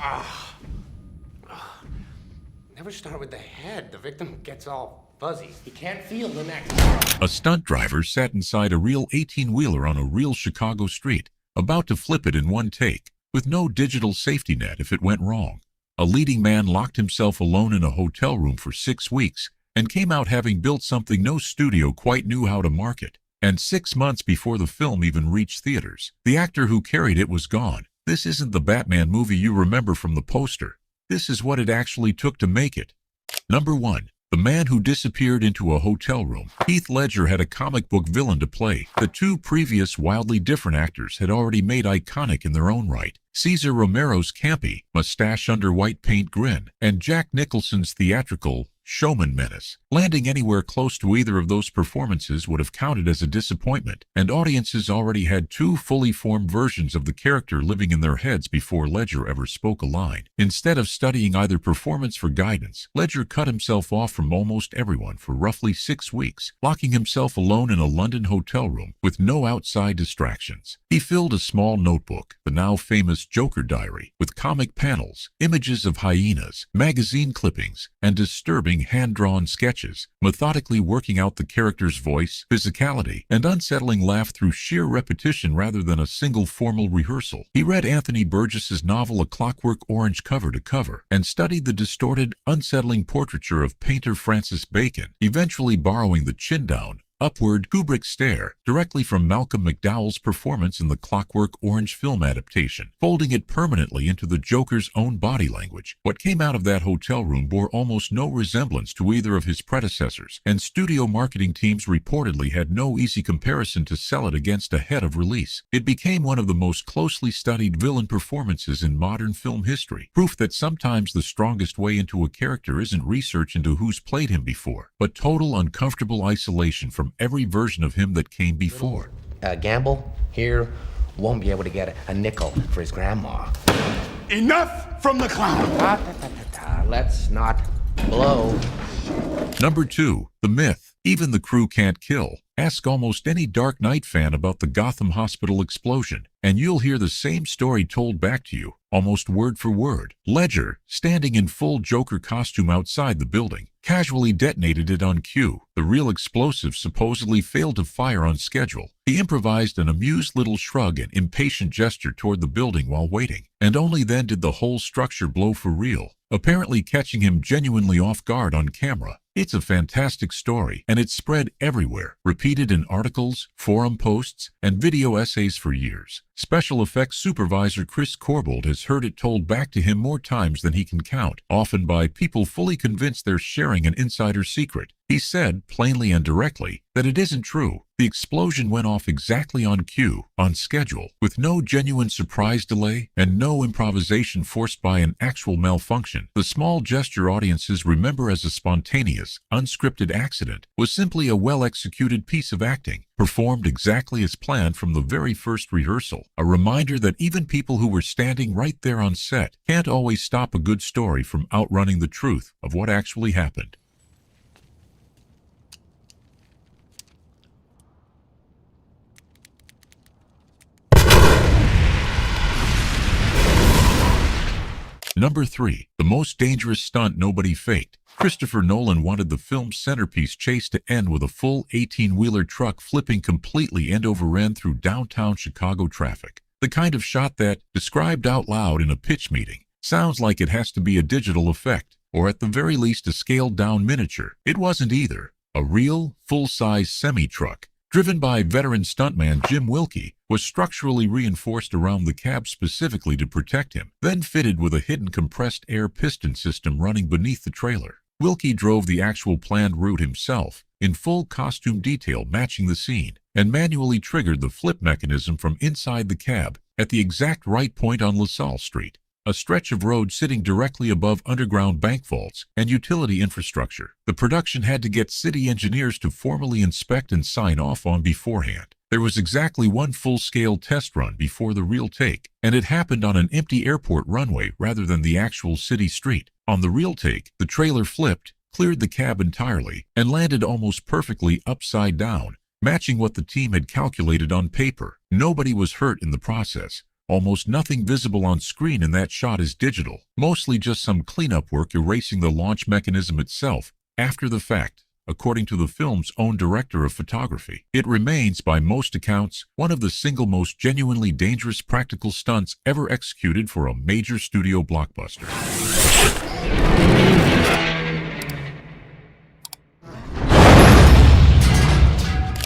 Ah, never start with the head. The victim gets all fuzzy. He can't feel the neck. A stunt driver sat inside a real 18-wheeler on a real Chicago street, about to flip it in one take, with no digital safety net if it went wrong. A leading man locked himself alone in a hotel room for 6 weeks and came out having built something no studio quite knew how to market. And 6 months before the film even reached theaters, the actor who carried it was gone. This isn't the Batman movie you remember from the poster. This is what it actually took to make it. Number 1. The man who disappeared into a hotel room. Heath Ledger had a comic book villain to play. The two previous wildly different actors had already made iconic in their own right. Cesar Romero's campy, mustache under white paint grin, and Jack Nicholson's theatrical showman menace. Landing anywhere close to either of those performances would have counted as a disappointment, and audiences already had two fully formed versions of the character living in their heads before Ledger ever spoke a line. Instead of studying either performance for guidance, Ledger cut himself off from almost everyone for roughly 6 weeks, locking himself alone in a London hotel room with no outside distractions. He filled a small notebook, the now famous Joker diary, with comic panels, images of hyenas, magazine clippings, and disturbing hand-drawn sketches, methodically working out the character's voice, physicality, and unsettling laugh through sheer repetition rather than a single formal rehearsal. He read Anthony Burgess's novel A Clockwork Orange cover to cover, and studied the distorted, unsettling portraiture of painter Francis Bacon, eventually borrowing the chin-down, upward Kubrick stare directly from Malcolm McDowell's performance in the Clockwork Orange film adaptation, folding it permanently into the Joker's own body language. What came out of that hotel room bore almost no resemblance to either of his predecessors, and studio marketing teams reportedly had no easy comparison to sell it against ahead of release. It became one of the most closely studied villain performances in modern film history, proof that sometimes the strongest way into a character isn't research into who's played him before, but total uncomfortable isolation from every version of him that came before. Gamble here won't be able to get a nickel for his grandma. Enough from the clown! Let's not blow. Number 2. The myth. Even the crew can't kill. Ask almost any Dark Knight fan about the Gotham Hospital explosion, and you'll hear the same story told back to you, almost word for word. Ledger, standing in full Joker costume outside the building, casually detonated it on cue. The real explosive supposedly failed to fire on schedule. He improvised an amused little shrug and impatient gesture toward the building while waiting, and only then did the whole structure blow for real, apparently catching him genuinely off guard on camera. It's a fantastic story, and it's spread everywhere, repeated in articles, forum posts, and video essays for years. Special effects supervisor Chris Corbould has heard it told back to him more times than he can count, often by people fully convinced they're sharing an insider secret. He said, plainly and directly, that it isn't true. The explosion went off exactly on cue, on schedule, with no genuine surprise delay and no improvisation forced by an actual malfunction. The small gesture audiences remember as a spontaneous, unscripted accident was simply a well-executed piece of acting, performed exactly as planned from the very first rehearsal. A reminder that even people who were standing right there on set can't always stop a good story from outrunning the truth of what actually happened. Number 3. The most dangerous stunt nobody faked. Christopher Nolan wanted the film's centerpiece chase to end with a full 18-wheeler truck flipping completely end over end through downtown Chicago traffic. The kind of shot that, described out loud in a pitch meeting, sounds like it has to be a digital effect, or at the very least a scaled-down miniature. It wasn't either. A real, full-size semi-truck, driven by veteran stuntman Jim Wilkie, was structurally reinforced around the cab specifically to protect him, then fitted with a hidden compressed air piston system running beneath the trailer. Wilkie drove the actual planned route himself, in full costume detail matching the scene, and manually triggered the flip mechanism from inside the cab at the exact right point on LaSalle Street, a stretch of road sitting directly above underground bank vaults and utility infrastructure. The production had to get city engineers to formally inspect and sign off on beforehand. There was exactly one full-scale test run before the real take, and it happened on an empty airport runway rather than the actual city street. On the real take, the trailer flipped, cleared the cab entirely, and landed almost perfectly upside down, matching what the team had calculated on paper. Nobody was hurt in the process, Almost nothing visible on screen in that shot is digital, mostly just some cleanup work erasing the launch mechanism itself after the fact. According to the film's own director of photography, it remains, by most accounts, one of the single most genuinely dangerous practical stunts ever executed for a major studio blockbuster.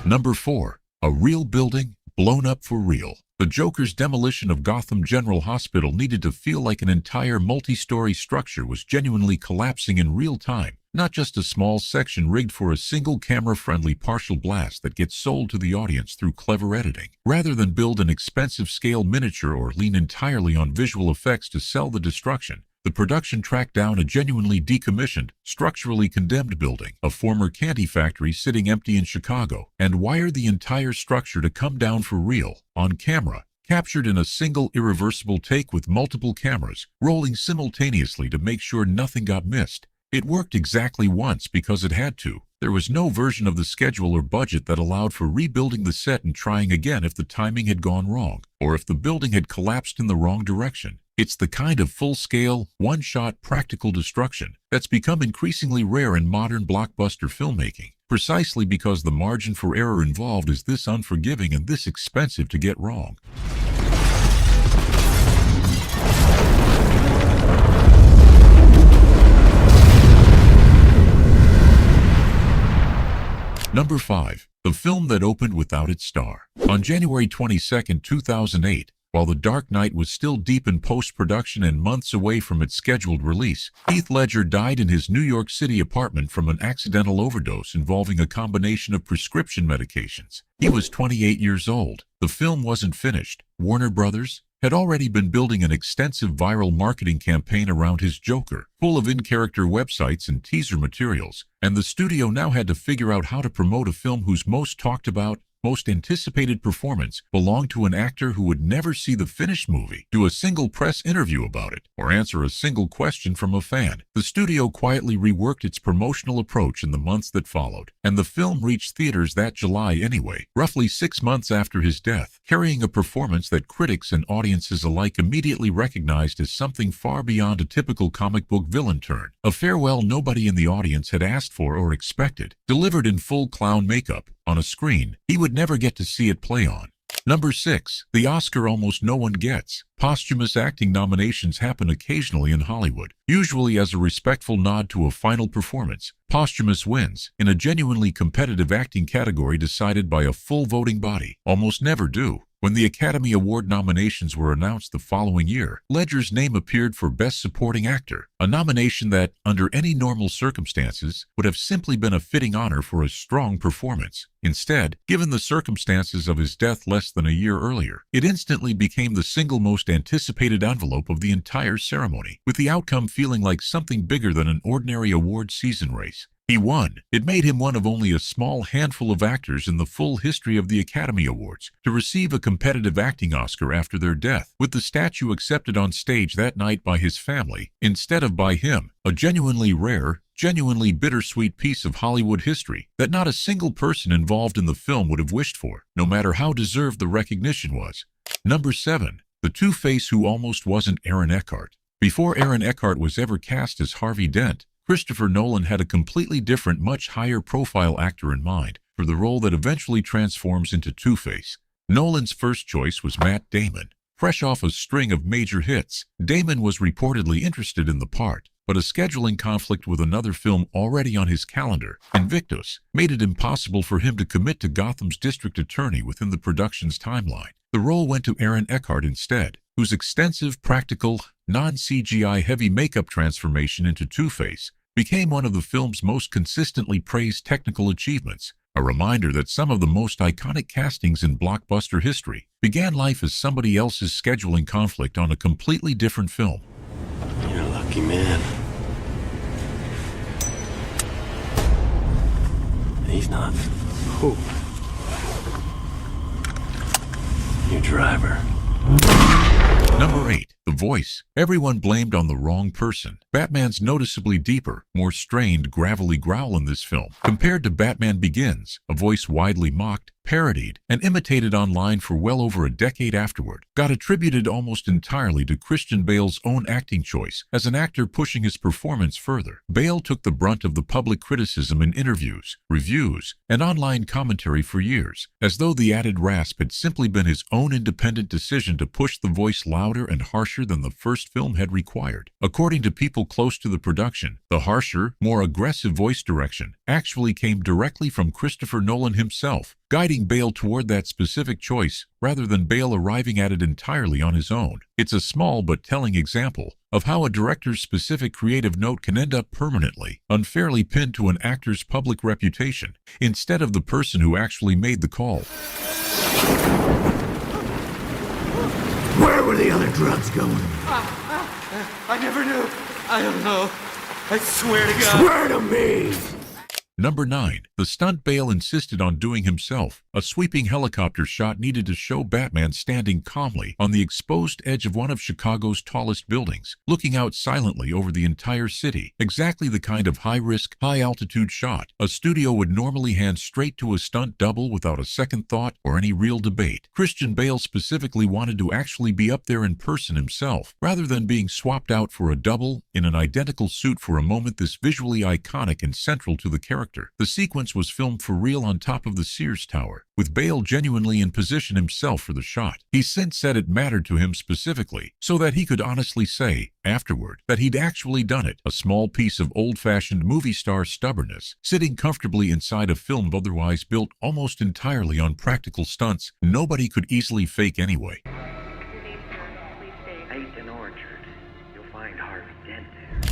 Number 4. A real building blown up for real. The Joker's demolition of Gotham General Hospital needed to feel like an entire multi-story structure was genuinely collapsing in real time, not just a small section rigged for a single camera-friendly partial blast that gets sold to the audience through clever editing. Rather than build an expensive scale miniature or lean entirely on visual effects to sell the destruction, the production tracked down a genuinely decommissioned, structurally condemned building, a former candy factory sitting empty in Chicago, and wired the entire structure to come down for real, on camera, captured in a single irreversible take with multiple cameras, rolling simultaneously to make sure nothing got missed. It worked exactly once because it had to. There was no version of the schedule or budget that allowed for rebuilding the set and trying again if the timing had gone wrong, or if the building had collapsed in the wrong direction. It's the kind of full-scale, one-shot practical destruction that's become increasingly rare in modern blockbuster filmmaking, precisely because the margin for error involved is this unforgiving and this expensive to get wrong. Number 5. The film that opened without its star. On January 22, 2008, while The Dark Knight was still deep in post-production and months away from its scheduled release, Heath Ledger died in his New York City apartment from an accidental overdose involving a combination of prescription medications. He was 28 years old. The film wasn't finished. Warner Brothers had already been building an extensive viral marketing campaign around his Joker, full of in-character websites and teaser materials, and the studio now had to figure out how to promote a film whose most talked about, most anticipated performance belonged to an actor who would never see the finished movie, do a single press interview about it, or answer a single question from a fan. The studio quietly reworked its promotional approach in the months that followed, and the film reached theaters that July anyway, roughly 6 months after his death, carrying a performance that critics and audiences alike immediately recognized as something far beyond a typical comic book villain turn, a farewell nobody in the audience had asked for or expected, delivered in full clown makeup, on a screen he would never get to see it play on. Number 6. The Oscar almost no one gets. Posthumous acting nominations happen occasionally in Hollywood, usually as a respectful nod to a final performance. Posthumous wins, in a genuinely competitive acting category decided by a full voting body, almost never do. When the Academy Award nominations were announced the following year, Ledger's name appeared for Best Supporting Actor, a nomination that, under any normal circumstances, would have simply been a fitting honor for a strong performance. Instead, given the circumstances of his death less than a year earlier, it instantly became the single most anticipated envelope of the entire ceremony, with the outcome feeling like something bigger than an ordinary award season race. He won. It made him one of only a small handful of actors in the full history of the Academy Awards to receive a competitive acting Oscar after their death, with the statue accepted on stage that night by his family instead of by him, a genuinely rare, genuinely bittersweet piece of Hollywood history that not a single person involved in the film would have wished for, no matter how deserved the recognition was. Number 7. The Two-Face who almost wasn't Aaron Eckhart. Before Aaron Eckhart was ever cast as Harvey Dent, Christopher Nolan had a completely different, much higher profile actor in mind for the role that eventually transforms into Two-Face. Nolan's first choice was Matt Damon. Fresh off a string of major hits, Damon was reportedly interested in the part, but a scheduling conflict with another film already on his calendar, Invictus, made it impossible for him to commit to Gotham's district attorney within the production's timeline. The role went to Aaron Eckhart instead, whose extensive, practical, non-CGI heavy makeup transformation into Two-Face became one of the film's most consistently praised technical achievements, a reminder that some of the most iconic castings in blockbuster history began life as somebody else's scheduling conflict on a completely different film. You're a lucky man. He's not. Who? Your driver. Number 8. The voice. Everyone blamed on the wrong person. Batman's noticeably deeper, more strained, gravelly growl in this film, compared to Batman Begins, a voice widely mocked, parodied, and imitated online for well over a decade afterward, got attributed almost entirely to Christian Bale's own acting choice as an actor pushing his performance further. Bale took the brunt of the public criticism in interviews, reviews, and online commentary for years, as though the added rasp had simply been his own independent decision to push the voice louder and harsher than the first film had required. According to people close to the production, the harsher, more aggressive voice direction actually came directly from Christopher Nolan himself, guiding Bale toward that specific choice rather than Bale arriving at it entirely on his own. It's a small but telling example of how a director's specific creative note can end up permanently, unfairly pinned to an actor's public reputation, instead of the person who actually made the call. Where were the other drugs going? I never knew. I don't know. I swear to God. Swear to me! Number 9. The stunt Bale insisted on doing himself. A sweeping helicopter shot needed to show Batman standing calmly on the exposed edge of one of Chicago's tallest buildings, looking out silently over the entire city. Exactly the kind of high-risk, high-altitude shot a studio would normally hand straight to a stunt double without a second thought or any real debate. Christian Bale specifically wanted to actually be up there in person himself, rather than being swapped out for a double in an identical suit for a moment this visually iconic and central to the character. The sequence was filmed for real on top of the Sears Tower, with Bale genuinely in position himself for the shot. He's since said it mattered to him specifically, so that he could honestly say, afterward, that he'd actually done it, a small piece of old-fashioned movie star stubbornness, sitting comfortably inside a film otherwise built almost entirely on practical stunts nobody could easily fake anyway.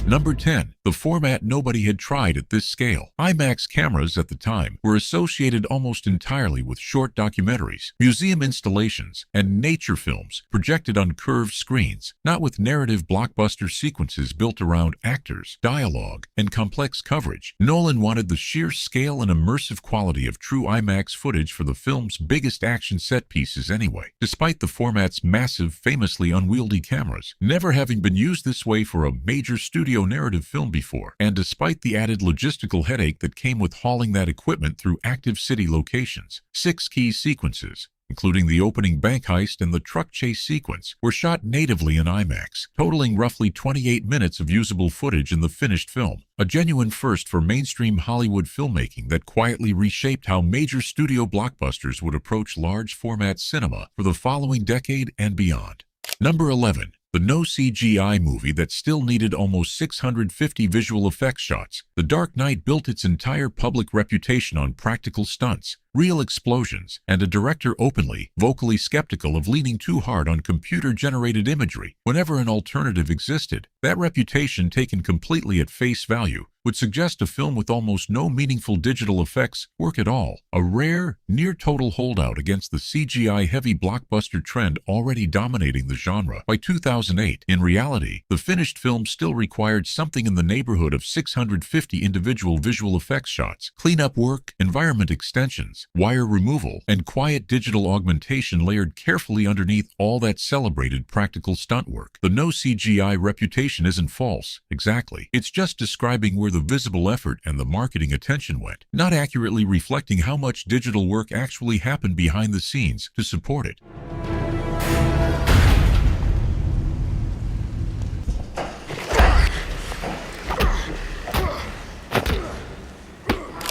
Number 10. The format nobody had tried at this scale. IMAX cameras at the time were associated almost entirely with short documentaries, museum installations, and nature films projected on curved screens, not with narrative blockbuster sequences built around actors, dialogue, and complex coverage. Nolan wanted the sheer scale and immersive quality of true IMAX footage for the film's biggest action set pieces anyway, despite the format's massive, famously unwieldy cameras, never having been used this way for a major studio narrative film before, and despite the added logistical headache that came with hauling that equipment through active city locations. 6 key sequences, including the opening bank heist and the truck chase sequence, were shot natively in IMAX, totaling roughly 28 minutes of usable footage in the finished film, a genuine first for mainstream Hollywood filmmaking that quietly reshaped how major studio blockbusters would approach large-format cinema for the following decade and beyond. Number 11. The no CGI movie that still needed almost 650 visual effects shots. The Dark Knight built its entire public reputation on practical stunts, real explosions, and a director openly, vocally skeptical of leaning too hard on computer-generated imagery whenever an alternative existed. That reputation, taken completely at face value, would suggest a film with almost no meaningful digital effects work at all, a rare, near-total holdout against the CGI-heavy blockbuster trend already dominating the genre. By 2008, in reality, the finished film still required something in the neighborhood of 650 individual visual effects shots, cleanup work, environment extensions, wire removal, and quiet digital augmentation layered carefully underneath all that celebrated practical stunt work. The no CGI reputation isn't false, exactly. It's just describing where the visible effort and the marketing attention went, not accurately reflecting how much digital work actually happened behind the scenes to support it.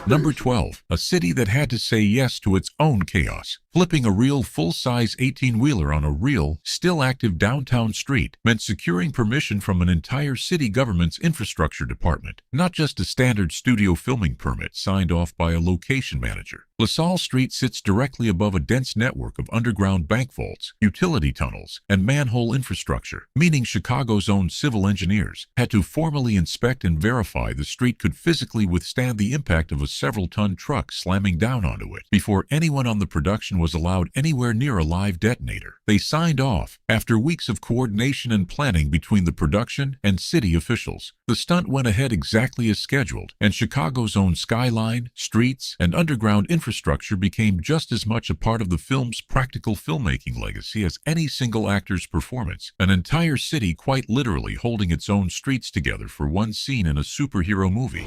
Number 12. A city that had to say yes to its own chaos. Flipping a real full-size 18-wheeler on a real, still active downtown street meant securing permission from an entire city government's infrastructure department, not just a standard studio filming permit signed off by a location manager. LaSalle Street sits directly above a dense network of underground bank vaults, utility tunnels, and manhole infrastructure, meaning Chicago's own civil engineers had to formally inspect and verify the street could physically withstand the impact of a several-ton truck slamming down onto it before anyone on the production was allowed anywhere near a live detonator. They signed off after weeks of coordination and planning between the production and city officials. The stunt went ahead exactly as scheduled, and Chicago's own skyline, streets, and underground infrastructure became just as much a part of the film's practical filmmaking legacy as any single actor's performance, an entire city quite literally holding its own streets together for one scene in a superhero movie.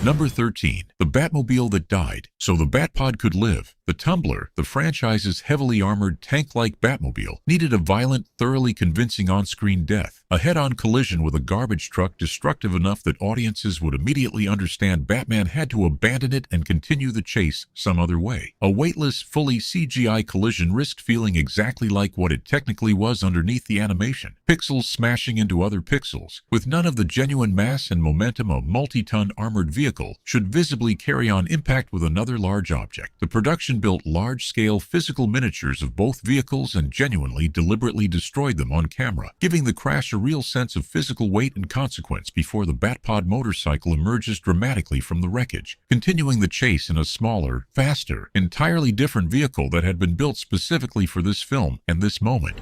Number 13. The Batmobile that died, so the Batpod could live. The Tumbler, the franchise's heavily armored tank-like Batmobile, needed a violent, thoroughly convincing on-screen death. A head-on collision with a garbage truck destructive enough that audiences would immediately understand Batman had to abandon it and continue the chase some other way. A weightless, fully CGI collision risked feeling exactly like what it technically was underneath the animation. Pixels smashing into other pixels. With none of the genuine mass and momentum a multi-ton armored vehicle should visibly carry on impact with another large object. The production built large-scale physical miniatures of both vehicles and genuinely, deliberately destroyed them on camera, giving the crash a real sense of physical weight and consequence before the Batpod motorcycle emerges dramatically from the wreckage, continuing the chase in a smaller, faster, entirely different vehicle that had been built specifically for this film and this moment.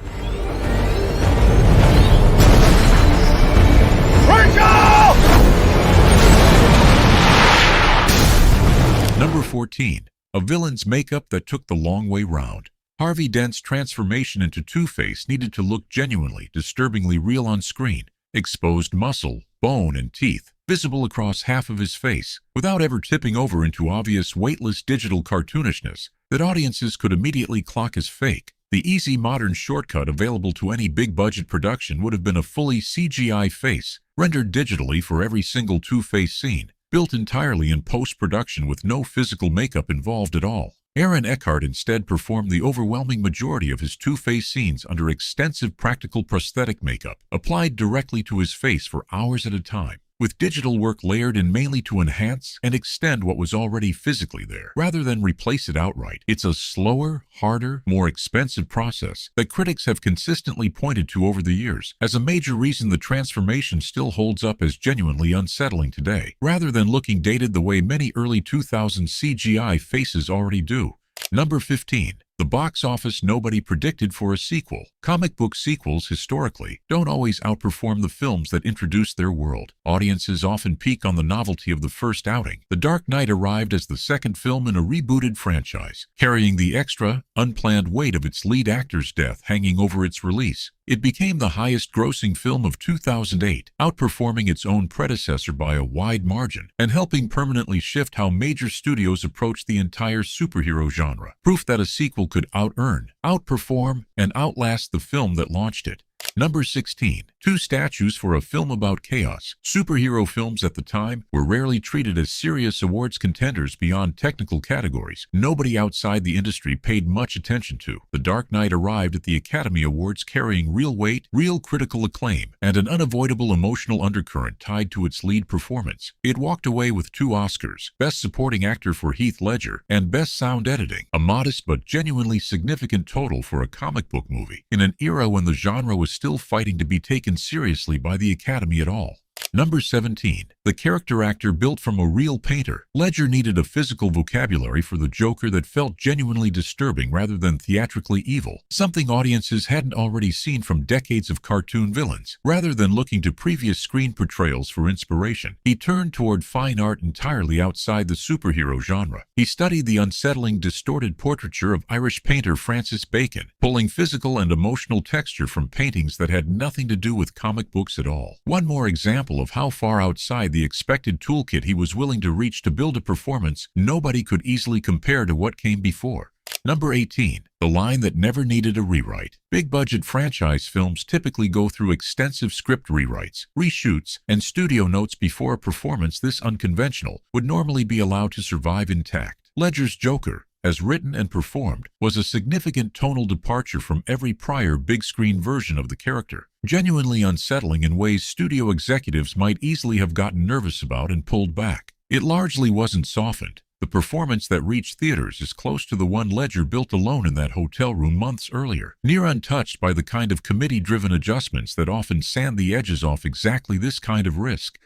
Number 14. A villain's makeup that took the long way round. Harvey Dent's transformation into Two-Face needed to look genuinely, disturbingly real on screen. Exposed muscle, bone, and teeth, visible across half of his face, without ever tipping over into obvious, weightless digital cartoonishness that audiences could immediately clock as fake. The easy modern shortcut available to any big-budget production would have been a fully CGI face, rendered digitally for every single Two-Face scene, built entirely in post-production with no physical makeup involved at all. Aaron Eckhart instead performed the overwhelming majority of his Two-Face scenes under extensive practical prosthetic makeup, applied directly to his face for hours at a time, with digital work layered in mainly to enhance and extend what was already physically there, rather than replace it outright. It's a slower, harder, more expensive process that critics have consistently pointed to over the years as a major reason the transformation still holds up as genuinely unsettling today, rather than looking dated the way many early 2000s CGI faces already do. Number 15. The box office nobody predicted for a sequel. Comic book sequels, historically, don't always outperform the films that introduce their world. Audiences often peak on the novelty of the first outing. The Dark Knight arrived as the second film in a rebooted franchise, carrying the extra, unplanned weight of its lead actor's death hanging over its release. It became the highest-grossing film of 2008, outperforming its own predecessor by a wide margin, and helping permanently shift how major studios approach the entire superhero genre. Proof that a sequel could out-earn, outperform, and outlast the film that launched it. Number 16. Two statues for a film about chaos. Superhero films at the time were rarely treated as serious awards contenders beyond technical categories nobody outside the industry paid much attention to. The Dark Knight arrived at the Academy Awards carrying real weight, real critical acclaim, and an unavoidable emotional undercurrent tied to its lead performance. It walked away with 2 Oscars, Best Supporting Actor for Heath Ledger and Best Sound Editing, a modest but genuinely significant total for a comic book movie, in an era when the genre was still fighting to be taken seriously by the Academy at all. Number 17. The character actor built from a real painter. Ledger needed a physical vocabulary for the Joker that felt genuinely disturbing rather than theatrically evil, something audiences hadn't already seen from decades of cartoon villains. Rather than looking to previous screen portrayals for inspiration, he turned toward fine art entirely outside the superhero genre. He studied the unsettling, distorted portraiture of Irish painter Francis Bacon, pulling physical and emotional texture from paintings that had nothing to do with comic books at all. One more example of how far outside the expected toolkit he was willing to reach to build a performance nobody could easily compare to what came before. Number 18. The line that never needed a rewrite. Big-budget franchise films typically go through extensive script rewrites, reshoots, and studio notes before a performance this unconventional would normally be allowed to survive intact. Ledger's Joker, as written and performed, was a significant tonal departure from every prior big-screen version of the character, genuinely unsettling in ways studio executives might easily have gotten nervous about and pulled back. It largely wasn't softened. The performance that reached theaters is close to the one Ledger built alone in that hotel room months earlier, near untouched by the kind of committee-driven adjustments that often sand the edges off exactly this kind of risk.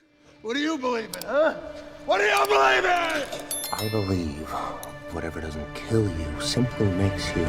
What do you believe in, huh? What do you believe in? I believe whatever doesn't kill you simply makes you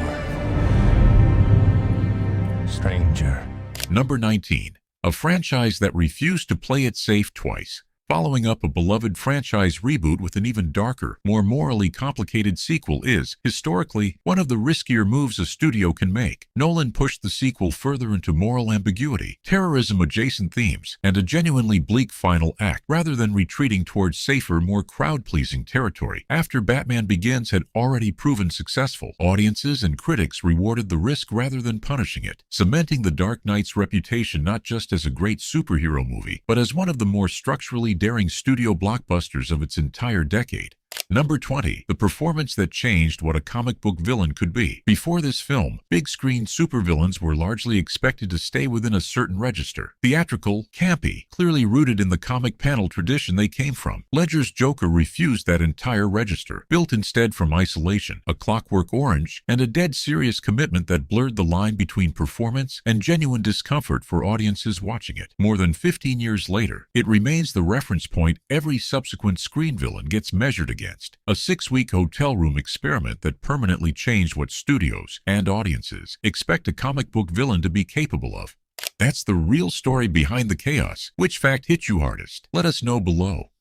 stranger. Number 19. A franchise that refused to play it safe twice. Following up a beloved franchise reboot with an even darker, more morally complicated sequel is, historically, one of the riskier moves a studio can make. Nolan pushed the sequel further into moral ambiguity, terrorism-adjacent themes, and a genuinely bleak final act, rather than retreating towards safer, more crowd-pleasing territory. After Batman Begins had already proven successful, audiences and critics rewarded the risk rather than punishing it, cementing The Dark Knight's reputation not just as a great superhero movie, but as one of the more structurally daring studio blockbusters of its entire decade. Number 20. The performance that changed what a comic book villain could be. Before this film, big-screen supervillains were largely expected to stay within a certain register. Theatrical, campy, clearly rooted in the comic panel tradition they came from. Ledger's Joker refused that entire register, built instead from isolation, a Clockwork Orange, and a dead-serious commitment that blurred the line between performance and genuine discomfort for audiences watching it. More than 15 years later, it remains the reference point every subsequent screen villain gets measured against. A 6-week hotel room experiment that permanently changed what studios and audiences expect a comic book villain to be capable of. That's the real story behind the chaos. Which fact hit you hardest? Let us know below.